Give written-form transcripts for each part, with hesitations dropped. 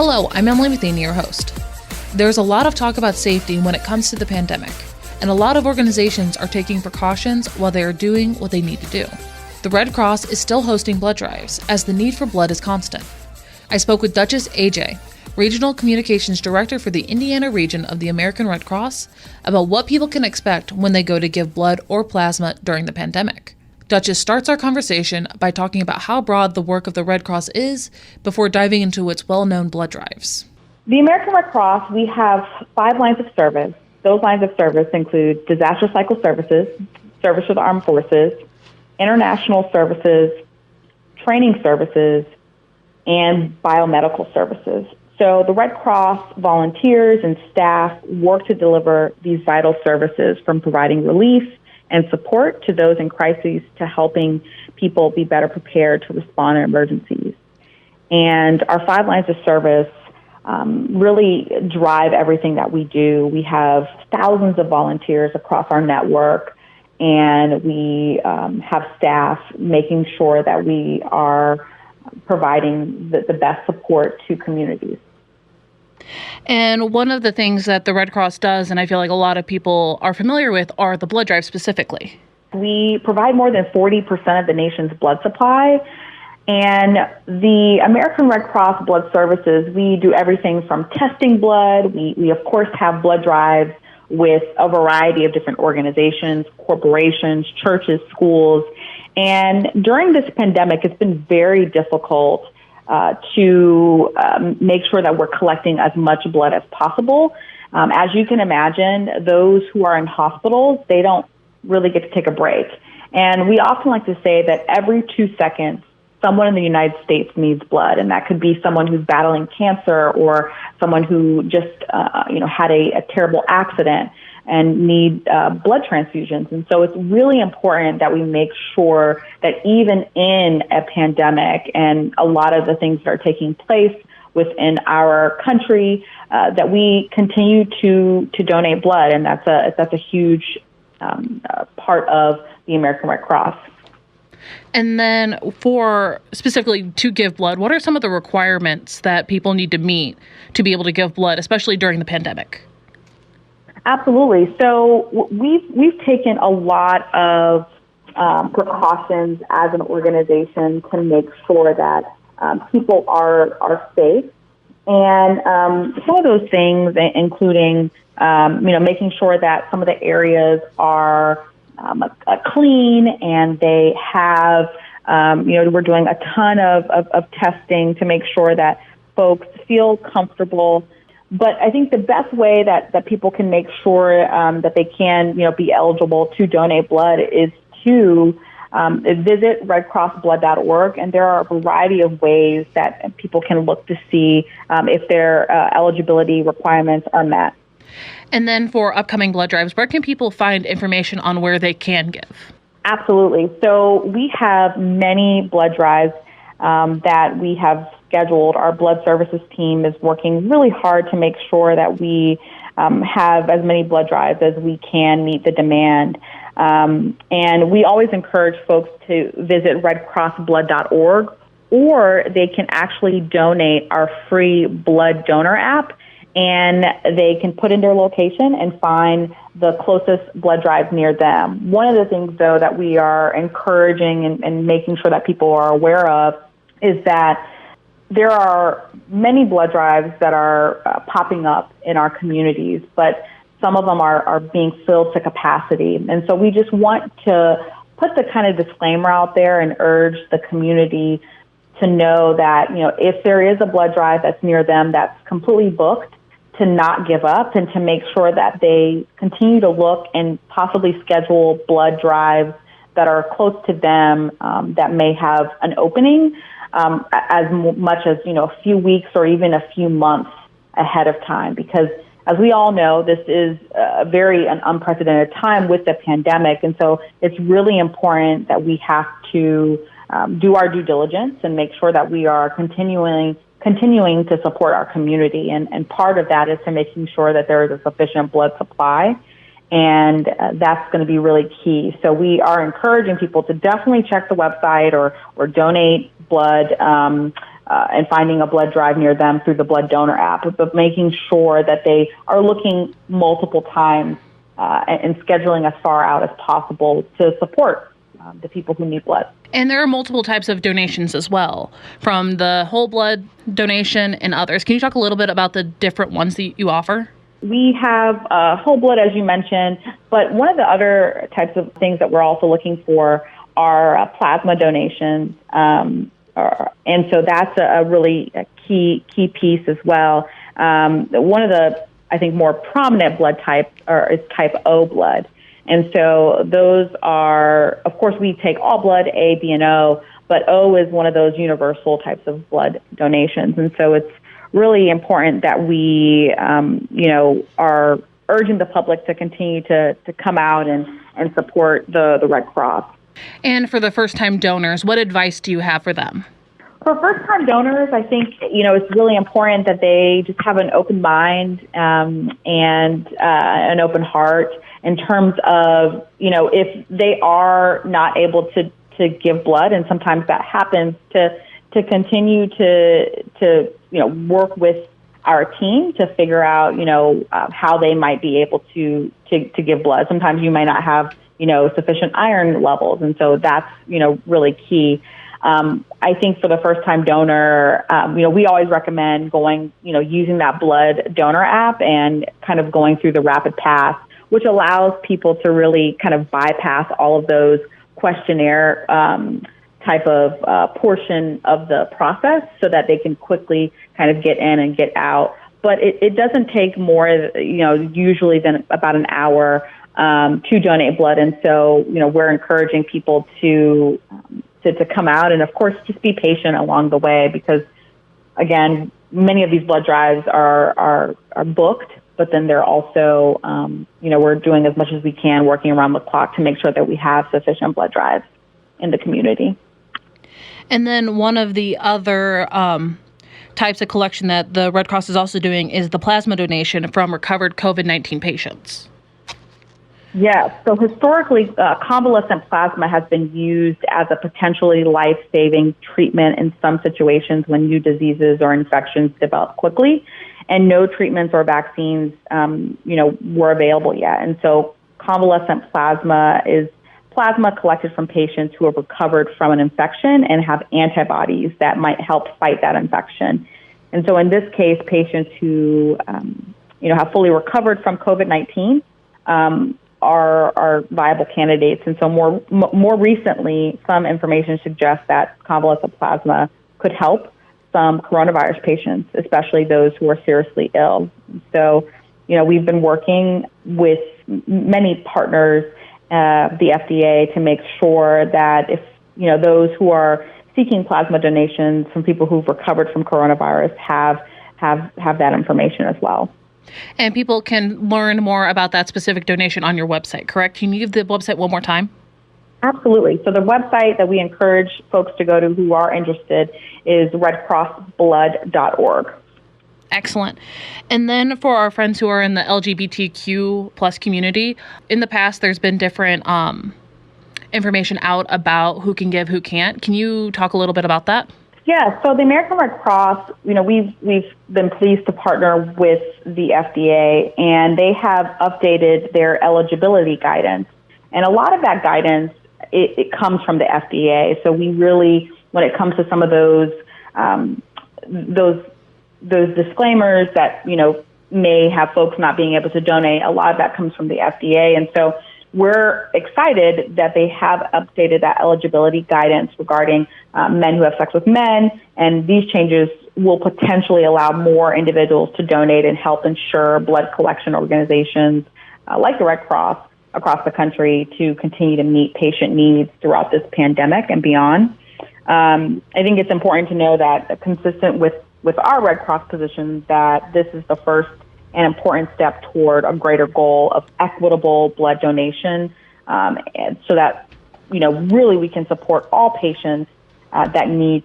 Hello, I'm Emily Matheny, your host. There's a lot of talk about safety when it comes to the pandemic, and a lot of organizations are taking precautions while they are doing what they need to do. The Red Cross is still hosting blood drives, as the need for blood is constant. I spoke with Duchess AJ, Regional Communications Director for the Indiana region of the American Red Cross, about what people can expect when they go to give blood or plasma during the pandemic. Duchess starts our conversation by talking about how broad the work of the Red Cross is before diving into its well-known blood drives. The American Red Cross, we have 5 lines of service. Those lines of service include disaster cycle services, service with the armed forces, international services, training services, and biomedical services. So the Red Cross volunteers and staff work to deliver these vital services, from providing relief and support to those in crises, to helping people be better prepared to respond in emergencies. And our 5 lines of service really drive everything that we do. We have thousands of volunteers across our network, and we have staff making sure that we are providing the best support to communities. And one of the things that the Red Cross does, and I feel like a lot of people are familiar with, are the blood drives specifically. We provide more than 40% of the nation's blood supply. And the American Red Cross Blood Services, we do everything from testing blood. We of course have blood drives with a variety of different organizations, corporations, churches, schools. And during this pandemic, it's been very difficult to make sure that we're collecting as much blood as possible. As you can imagine, those who are in hospitals, they don't really get to take a break. And we often like to say that every 2 seconds, someone in the United States needs blood, and that could be someone who's battling cancer or someone who just had a terrible accident and need blood transfusions. And so it's really important that we make sure that even in a pandemic and a lot of the things that are taking place within our country, that we continue to donate blood, and that's a huge part of the American Red Cross. And then for specifically to give blood, what are some of the requirements that people need to meet to be able to give blood, especially during the pandemic? Absolutely. So we've taken a lot of precautions as an organization to make sure that people are safe. And some of those things, including making sure that some of the areas are clean, and they have we're doing a ton of testing to make sure that folks feel comfortable. But I think the best way that people can make sure that they can, be eligible to donate blood is to visit redcrossblood.org, and there are a variety of ways that people can look to see if their eligibility requirements are met. And then for upcoming blood drives, where can people find information on where they can give? Absolutely. So we have many blood drives that we have scheduled. Our blood services team is working really hard to make sure that we have as many blood drives as we can meet the demand. And we always encourage folks to visit redcrossblood.org, or they can actually donate our free blood donor app, and they can put in their location and find the closest blood drive near them. One of the things, though, that we are encouraging and making sure that people are aware of is that there are many blood drives that are popping up in our communities, but some of them are being filled to capacity. And so we just want to put the kind of disclaimer out there and urge the community to know that, if there is a blood drive that's near them that's completely booked, to not give up and to make sure that they continue to look and possibly schedule blood drives that are close to them that may have an opening as much as, a few weeks or even a few months ahead of time. Because as we all know, this is an unprecedented time with the pandemic. And so it's really important that we have to do our due diligence and make sure that we are continuing to support our community. And part of that is to making sure that there is a sufficient blood supply. And that's going to be really key. So we are encouraging people to definitely check the website or donate blood and finding a blood drive near them through the blood donor app, but making sure that they are looking multiple times and scheduling as far out as possible to support the people who need blood. And there are multiple types of donations as well, from the whole blood donation and others. Can you talk a little bit about the different ones that you offer? We have whole blood, as you mentioned, but one of the other types of things that we're also looking for are plasma donations. And so that's a really key piece as well. One of the, I think, more prominent blood types is type O blood. And so those are, of course, we take all blood, A, B, and O, but O is one of those universal types of blood donations. And so it's really important that we, are urging the public to continue to come out and support the Red Cross. And for the first-time donors, what advice do you have for them? For first-time donors, I think, it's really important that they just have an open mind and an open heart in terms of, if they are not able to give blood, and sometimes that happens, to continue to work with our team to figure out, how they might be able to give blood. Sometimes you might not have, sufficient iron levels, and so that's, really key. I think for the first-time donor, we always recommend going, using that blood donor app and kind of going through the rapid path, which allows people to really kind of bypass all of those questionnaire type of portion of the process so that they can quickly kind of get in and get out. But it doesn't take more, usually than about an hour to donate blood. And so, we're encouraging people to come out and, of course, just be patient along the way because, again, many of these blood drives are booked, but then they're also, we're doing as much as we can working around the clock to make sure that we have sufficient blood drives in the community. And then one of the other types of collection that the Red Cross is also doing is the plasma donation from recovered COVID-19 patients. Yes. So historically, convalescent plasma has been used as a potentially life-saving treatment in some situations when new diseases or infections develop quickly, and no treatments or vaccines, were available yet. And so convalescent plasma is plasma collected from patients who have recovered from an infection and have antibodies that might help fight that infection. And so in this case, patients who, have fully recovered from COVID-19 are viable candidates. And so more recently, some information suggests that convalescent plasma could help some coronavirus patients, especially those who are seriously ill. So, we've been working with many partners, the FDA, to make sure that if, those who are seeking plasma donations from people who've recovered from coronavirus have that information as well. And people can learn more about that specific donation on your website, correct? Can you give the website one more time? Absolutely. So the website that we encourage folks to go to who are interested is redcrossblood.org. Excellent. And then for our friends who are in the LGBTQ plus community, in the past there's been different information out about who can give, who can't. Can you talk a little bit about that? Yeah, so the American Red Cross, we've been pleased to partner with the FDA, and they have updated their eligibility guidance. And a lot of that guidance, it comes from the FDA. So we really, when it comes to some of those disclaimers that, may have folks not being able to donate, a lot of that comes from the FDA. And so we're excited that they have updated that eligibility guidance regarding men who have sex with men, and these changes will potentially allow more individuals to donate and help ensure blood collection organizations like the Red Cross across the country to continue to meet patient needs throughout this pandemic and beyond. I think it's important to know that, consistent with our Red Cross position, that this is the first an important step toward a greater goal of equitable blood donation, and so that, really we can support all patients that need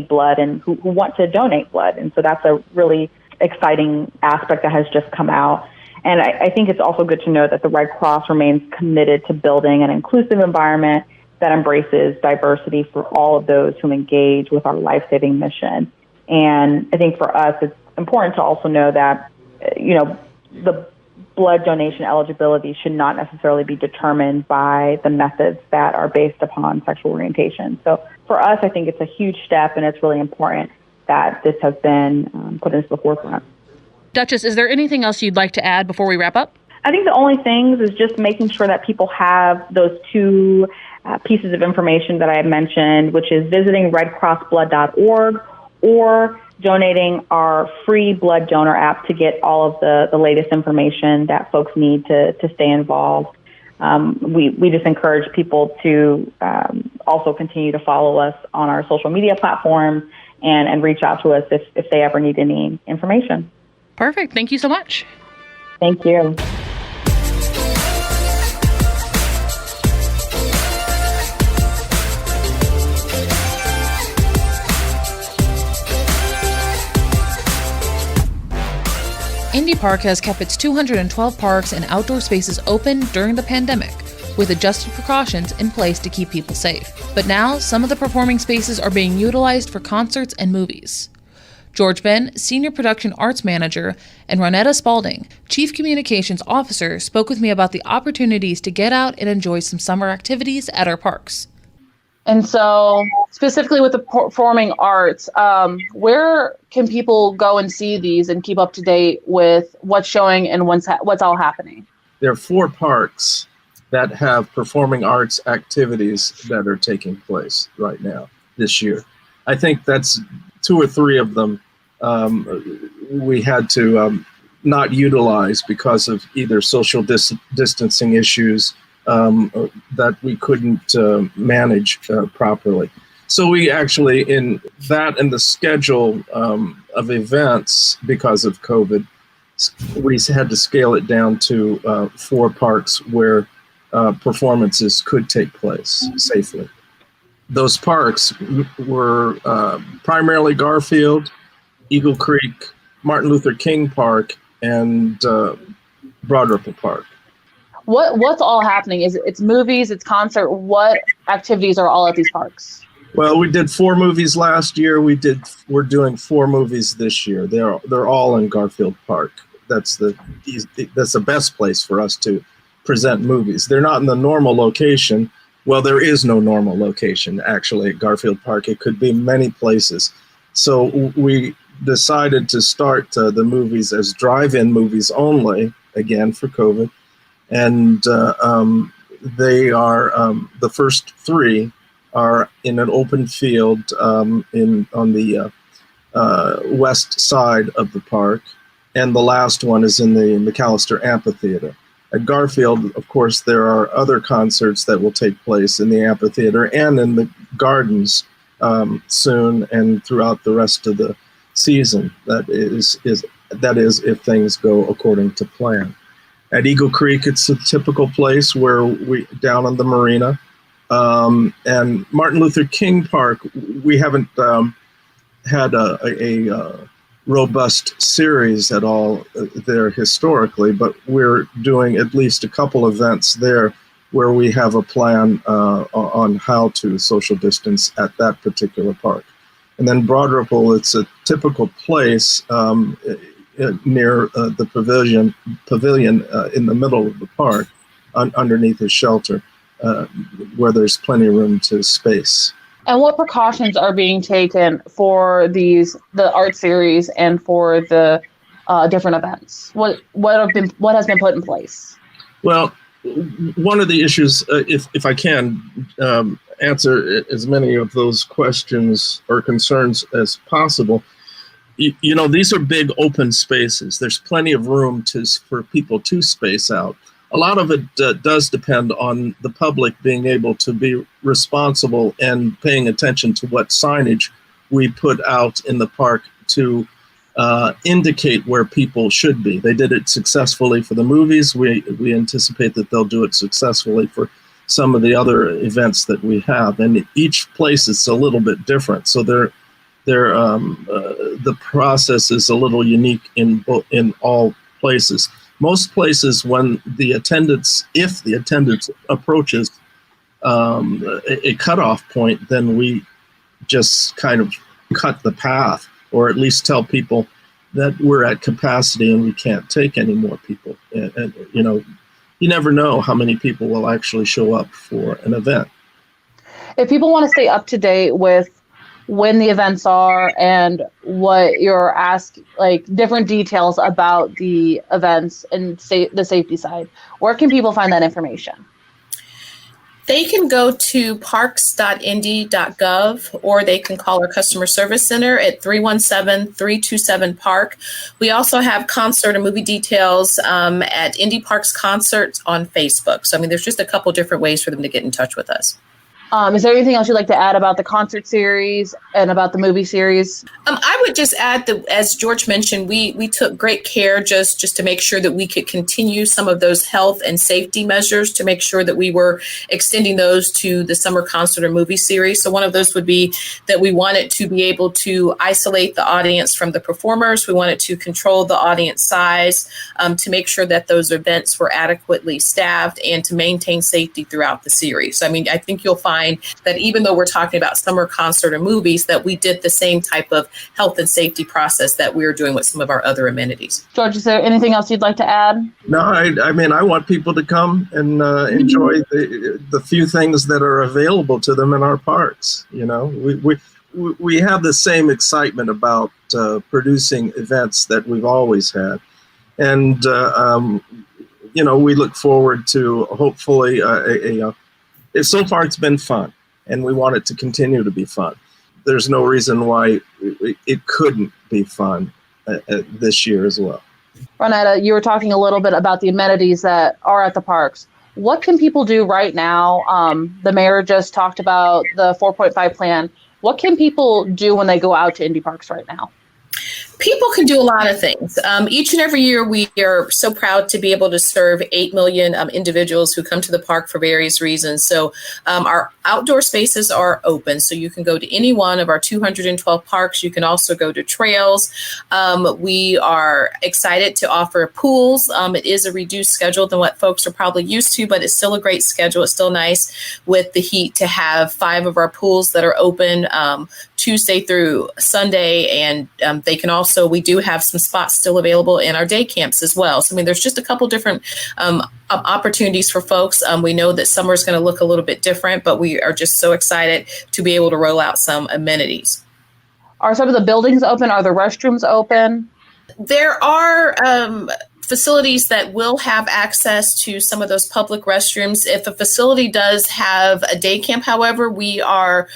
blood and who want to donate blood. And so that's a really exciting aspect that has just come out. And I think it's also good to know that the Red Cross remains committed to building an inclusive environment that embraces diversity for all of those who engage with our life-saving mission. And I think for us, it's important to also know that, the blood donation eligibility should not necessarily be determined by the methods that are based upon sexual orientation. So for us, I think it's a huge step, and it's really important that this has been put into the forefront. Duchess, is there anything else you'd like to add before we wrap up? I think the only things is just making sure that people have those two pieces of information that I had mentioned, which is visiting redcrossblood.org or donating our free blood donor app to get all of the latest information that folks need to stay involved. We just encourage people to also continue to follow us on our social media platforms and reach out to us if they ever need any information. Perfect. Thank you so much. Thank you. Indy Park has kept its 212 parks and outdoor spaces open during the pandemic, with adjusted precautions in place to keep people safe. But now, some of the performing spaces are being utilized for concerts and movies. George Benn, Senior Production Arts Manager, and Ronnetta Spalding, Chief Communications Officer, spoke with me about the opportunities to get out and enjoy some summer activities at our parks. And so, specifically with the performing arts, where can people go and see these and keep up to date with what's showing and what's all happening? There are 4 parks that have performing arts activities that are taking place right now this year. I think that's 2 or 3 of them we had to not utilize because of either social distancing issues that we couldn't manage properly. So we actually, in that and the schedule of events because of COVID, we had to scale it down to 4 parks where performances could take place safely. Those parks were primarily Garfield, Eagle Creek, Martin Luther King Park, and Broad Ripple Park. What's all happening? It's movies, it's concert. What activities are all at these parks? Well, we did 4 movies last year. We're doing 4 movies this year. They're all in Garfield Park. That's the best place for us to present movies. They're not in the normal location. Well, there is no normal location actually at Garfield Park. It could be many places. So we decided to start the movies as drive-in movies only, again for COVID. And they are the first 3 are in an open field on the west side of the park, and the last one is in the McAllister Amphitheater. At Garfield, of course, there are other concerts that will take place in the amphitheater and in the gardens soon and throughout the rest of the season. That is if things go according to plan. At Eagle Creek, it's a typical place where we down on the marina. And Martin Luther King Park, we haven't had a robust series at all there historically, but we're doing at least a couple events there where we have a plan on how to social distance at that particular park. And then Broad Ripple, it's a typical place near the pavilion in the middle of the park, underneath a shelter, where there's plenty of room to space. And what precautions are being taken for the art series and for the different events? What has been put in place? Well, one of the issues, if I can answer as many of those questions or concerns as possible, these are big open spaces. There's plenty of room for people to space out. A lot of it does depend on the public being able to be responsible and paying attention to what signage we put out in the park to indicate where people should be. They did it successfully for the movies. We anticipate that they'll do it successfully for some of the other events that we have. And each place is a little bit different. So the process is a little unique in all places. Most places, if the attendance approaches a cutoff point, then we just kind of cut the path, or at least tell people that we're at capacity and we can't take any more people. And you never know how many people will actually show up for an event. If people want to stay up to date with when the events are and what you're asking, like different details about the events and the safety side, where can people find that information? They can go to parks.indy.gov, or they can call our customer service center at 317-327-PARK. We also have concert and movie details at Indy Parks Concerts on Facebook. So, there's just a couple different ways for them to get in touch with us. Is there anything else you'd like to add about the concert series and about the movie series? I would just add that, as George mentioned, we took great care just to make sure that we could continue some of those health and safety measures, to make sure that we were extending those to the summer concert or movie series. So one of those would be that we wanted to be able to isolate the audience from the performers. We wanted to control the audience size, to make sure that those events were adequately staffed, and to maintain safety throughout the series. So, I think you'll find that even though we're talking about summer concert or movies, that we did the same type of health and safety process that we're doing with some of our other amenities. George, is there anything else you'd like to add? No, I want people to come and enjoy the few things that are available to them in our parks. We have the same excitement about producing events that we've always had. And, we look forward to hopefully so far it's been fun, and we want it to continue to be fun. There's no reason why it couldn't be fun this year as well. Ronnetta, you were talking a little bit about the amenities that are at the parks. What can people do right now? The mayor just talked about the 4.5 plan. What can people do when they go out to Indy Parks right now? People can do a lot of things. Each and every year, we are so proud to be able to serve 8 million individuals who come to the park for various reasons. So our outdoor spaces are open. So you can go to any one of our 212 parks. You can also go to trails. We are excited to offer pools. It is a reduced schedule than what folks are probably used to, but it's still a great schedule. It's still nice with the heat to have 5 of our pools that are open Tuesday through Sunday. And we do have some spots still available in our day camps as well. So, there's just a couple different opportunities for folks. We know that summer is going to look a little bit different, but we are just so excited to be able to roll out some amenities. Are some of the buildings open? Are the restrooms open? There are facilities that will have access to some of those public restrooms. If a facility does have a day camp, however, we are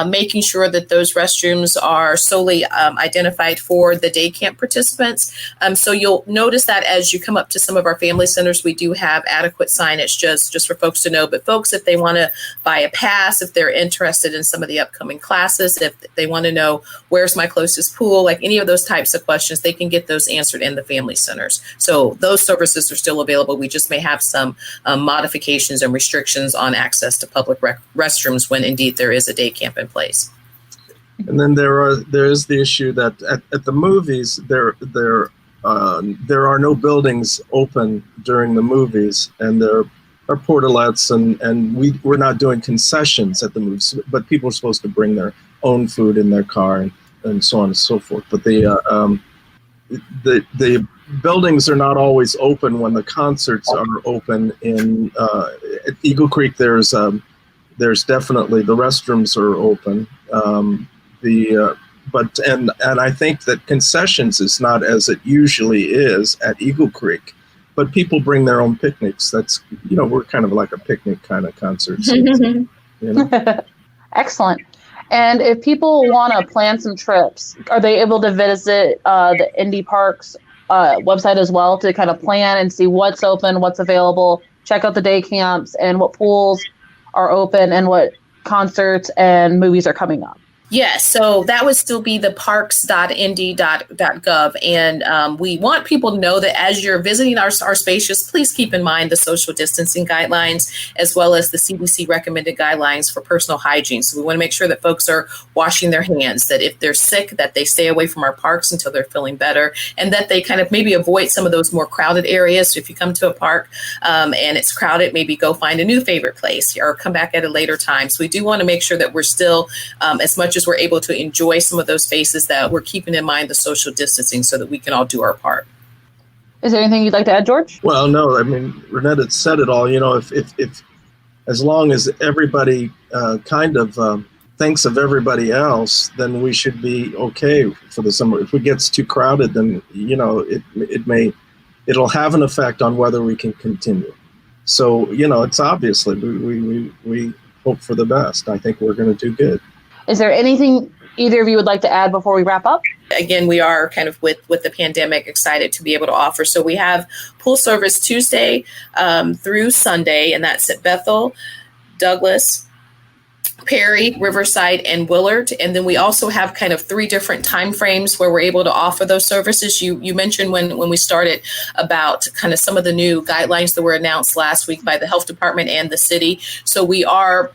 making sure that those restrooms are solely identified for the day camp participants. So you'll notice that as you come up to some of our family centers, we do have adequate signage just for folks to know. But folks, if they want to buy a pass, if they're interested in some of the upcoming classes, if they want to know where's my closest pool, like any of those types of questions, they can get those answered in the family centers. So those services are still available. We just may have some modifications and restrictions on access to public restrooms when indeed there is a day camp in place. And then there is the issue that at the movies there are no buildings open during the movies, and there are portalettes, and we're not doing concessions at the movies, but people are supposed to bring their own food in their car and so on and so forth. But the buildings are not always open when the concerts are open. At Eagle Creek, there's definitely the restrooms are open. But I think that concessions is not as it usually is at Eagle Creek, but people bring their own picnics. That's, we're kind of like a picnic kind of concert. So, Excellent. And if people want to plan some trips, are they able to visit the Indy Parks website as well to kind of plan and see what's open, what's available, check out the day camps and what pools are open and what concerts and movies are coming up? Yes, so that would still be the parks.indy.gov. And we want people to know that as you're visiting our spaces, please keep in mind the social distancing guidelines, as well as the CDC recommended guidelines for personal hygiene. So we want to make sure that folks are washing their hands, that if they're sick, that they stay away from our parks until they're feeling better, and that they kind of maybe avoid some of those more crowded areas. So if you come to a park and it's crowded, maybe go find a new favorite place or come back at a later time. So we do want to make sure that we're still, as much as we're able to enjoy some of those spaces, that we're keeping in mind the social distancing so that we can all do our part. Is there anything you'd like to add, George? Well, no, I mean, Ronnetta said it all. If as long as everybody thinks of everybody else, then we should be okay for the summer. If it gets too crowded, then, it'll have an effect on whether we can continue. So, it's obviously, we hope for the best. I think we're going to do good. Is there anything either of you would like to add before we wrap up? Again, we are kind of with the pandemic excited to be able to offer. So we have pool service Tuesday through Sunday, and that's at Bethel, Douglas, Perry, Riverside, and Willard. And then we also have kind of 3 different time frames where we're able to offer those services. You mentioned when we started about kind of some of the new guidelines that were announced last week by the health department and the city. So we are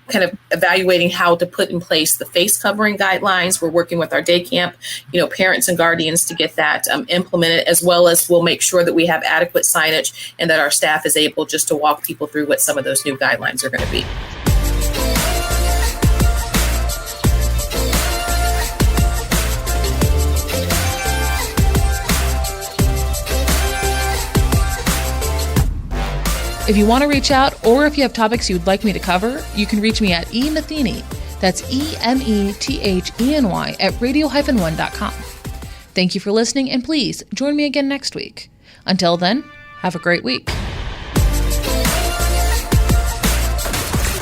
kind of evaluating how to put in place the face covering guidelines. We're working with our day camp, parents and guardians to get that implemented, as well as we'll make sure that we have adequate signage and that our staff is able just to walk people through what some of those new guidelines are going to be. If you want to reach out, or if you have topics you'd like me to cover, you can reach me at eMetheny, that's EMETHENY at radio-1.com. Thank you for listening, and please join me again next week. Until then, have a great week.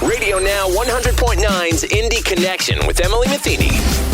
Radio Now 100.9's Indy Connection with Emily Metheny.